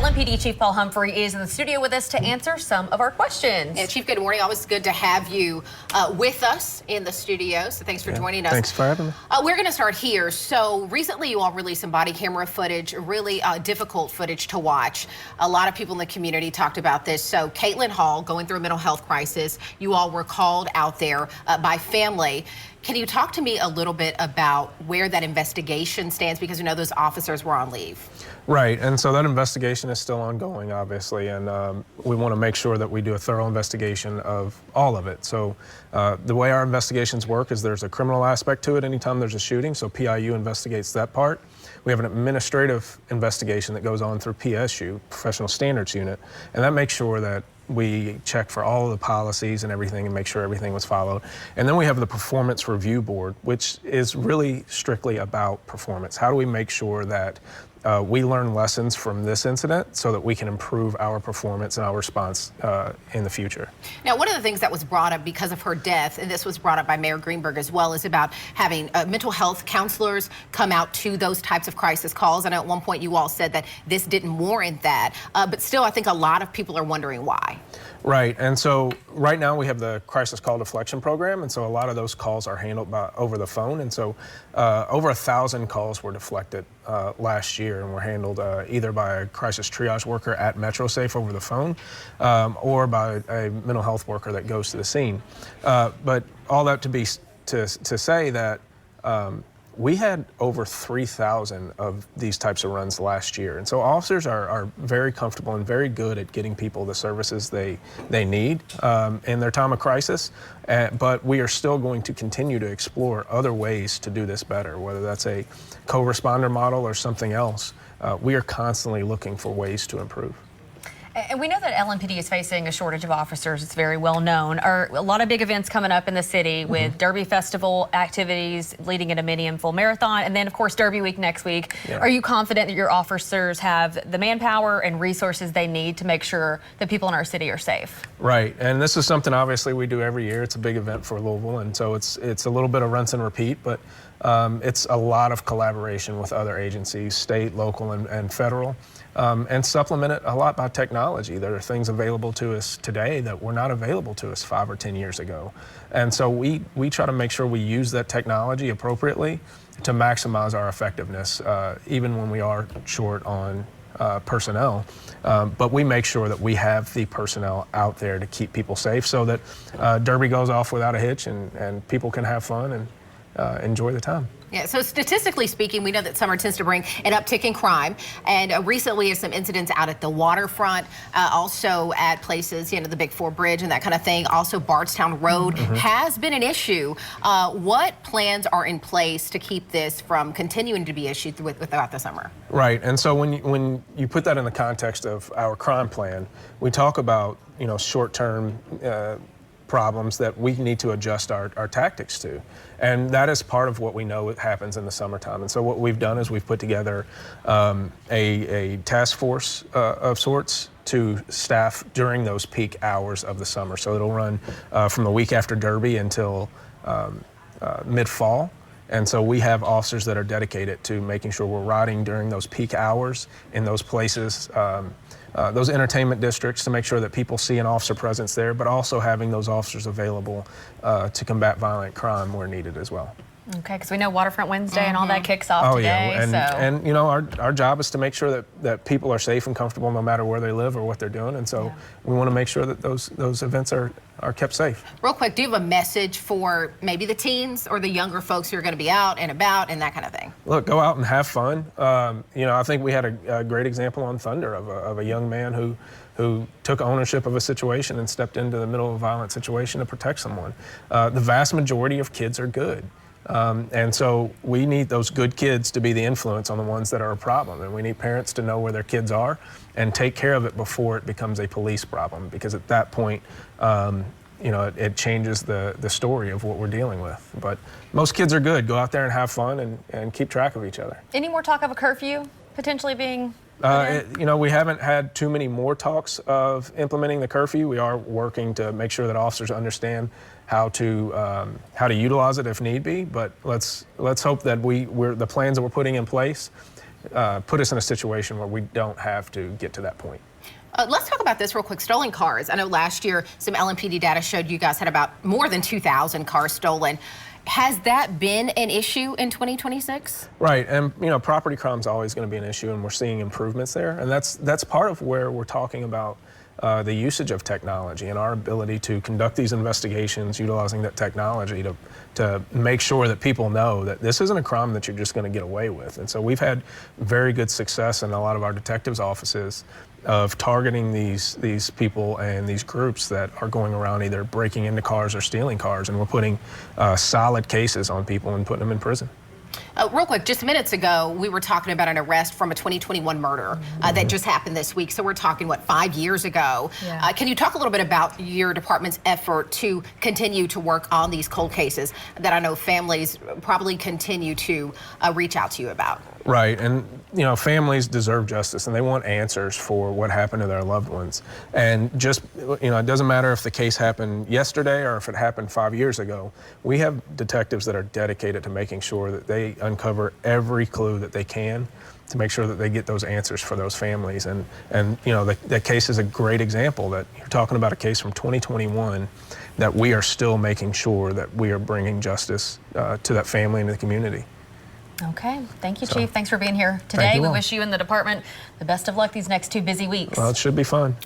LMPD Chief Paul Humphrey is in the studio with us to answer some of our questions. Yeah, Chief, good morning. Always good to have you with us in the studio. So thanks for joining us. Thanks for having me. We're going to start here. So recently you all released some body camera footage, really difficult footage to watch. A lot of people in the community talked about this. So Caitlin Hall going through a mental health crisis. You all were called out there by family. Can you talk to me a little bit about where that investigation stands? Because we know those officers were on leave. Right, and so that investigation is still ongoing, obviously, and we want to make sure that we do a thorough investigation of all of it. So the way our investigations work is there's a criminal aspect to it anytime there's a shooting, so PIU investigates that part. We have an administrative investigation that goes on through PSU, Professional Standards Unit, and that makes sure that we check for all of the policies and everything and make sure everything was followed. And then we have the Performance Review Board, which is really strictly about performance. How do we make sure that we learn lessons from this incident so that we can improve our performance and our response in the future? Now, one of the things that was brought up because of her death, and this was brought up by Mayor Greenberg as well, is about having mental health counselors come out to those types of crisis calls. I know at one point you all said that this didn't warrant that, but still I think a lot of people are wondering why. Right, and so right now we have the crisis call deflection program, and so a lot of those calls are handled over the phone, and so over 1,000 calls were deflected last year and were handled either by a crisis triage worker at MetroSafe over the phone or by a mental health worker that goes to the scene. But all that to say that we had over 3,000 of these types of runs last year. And so officers are very comfortable and very good at getting people the services they need in their time of crisis. But we are still going to continue to explore other ways to do this better, whether that's a co-responder model or something else. We are constantly looking for ways to improve. And we know that LMPD is facing a shortage of officers. It's very well known. Are a lot of big events coming up in the city with Derby Festival activities leading into Mini and Full Marathon, and then of course Derby Week next week. Yeah. Are you confident that your officers have the manpower and resources they need to make sure that people in our city are safe? Right, and this is something obviously we do every year. It's a big event for Louisville, and so it's a little bit of rinse and repeat, but it's a lot of collaboration with other agencies, state, local, and federal. And supplement it a lot by technology. There are things available to us today that were not available to us 5 or 10 years ago. And so we try to make sure we use that technology appropriately to maximize our effectiveness, even when we are short on personnel. But we make sure that we have the personnel out there to keep people safe so that Derby goes off without a hitch and people can have fun and enjoy the time. Yeah, so statistically speaking, we know that summer tends to bring an uptick in crime, and recently some incidents out at the waterfront, also at places, you know, the Big Four Bridge and that kind of thing. Also, Bardstown Road has been an issue. What plans are in place to keep this from continuing to be issued throughout the summer? Right, and so when you put that in the context of our crime plan, we talk about, you know, short-term problems that we need to adjust our tactics to. And that is part of what we know happens in the summertime. And so what we've done is we've put together a task force of sorts to staff during those peak hours of the summer. So it'll run from the week after Derby until mid-fall. And so we have officers that are dedicated to making sure we're riding during those peak hours in those places, those entertainment districts, to make sure that people see an officer presence there, but also having those officers available to combat violent crime where needed as well. Okay, because we know Waterfront Wednesday and all that kicks off today. Yeah, and you know, our job is to make sure that people are safe and comfortable no matter where they live or what they're doing, and so we want to make sure that those events are kept safe. Real quick, do you have a message for maybe the teens or the younger folks who are going to be out and about and that kind of thing? Look, go out and have fun. You know, I think we had a great example on Thunder of a young man who took ownership of a situation and stepped into the middle of a violent situation to protect someone. The vast majority of kids are good. And so we need those good kids to be the influence on the ones that are a problem. And we need parents to know where their kids are and take care of it before it becomes a police problem. Because at that point, you know, it changes the story of what we're dealing with. But most kids are good. Go out there and have fun and keep track of each other. Any more talk of a curfew potentially being? You know, we haven't had too many more talks of implementing the curfew. We are working to make sure that officers understand how to utilize it if need be. But let's hope that the plans that we're putting in place put us in a situation where we don't have to get to that point. Let's talk about this real quick. Stolen cars. I know last year some LMPD data showed you guys had about more than 2,000 cars stolen. Has that been an issue in 2026? Right, and property crime is always going to be an issue, and we're seeing improvements there, and that's part of where we're talking about the usage of technology and our ability to conduct these investigations utilizing that technology to make sure that people know that this isn't a crime that you're just going to get away with. And so we've had very good success in a lot of our detectives' offices of targeting these people and these groups that are going around either breaking into cars or stealing cars, and we're putting solid cases on people and putting them in prison. Real quick, just minutes ago, we were talking about an arrest from a 2021 murder that just happened this week. So we're talking, what, 5 years ago? Yeah. Can you talk a little bit about your department's effort to continue to work on these cold cases that I know families probably continue to reach out to you about? Right, and families deserve justice, and they want answers for what happened to their loved ones. And just, it doesn't matter if the case happened yesterday or if it happened 5 years ago. We have detectives that are dedicated to making sure that they uncover every clue that they can to make sure that they get those answers for those families. And that case is a great example that you're talking about, a case from 2021 that we are still making sure that we are bringing justice to that family and the community. Okay. Thank you, Chief. Thanks for being here today. you We all. wish you and the department the best of luck these next 2 busy weeks. Well, it should be fun.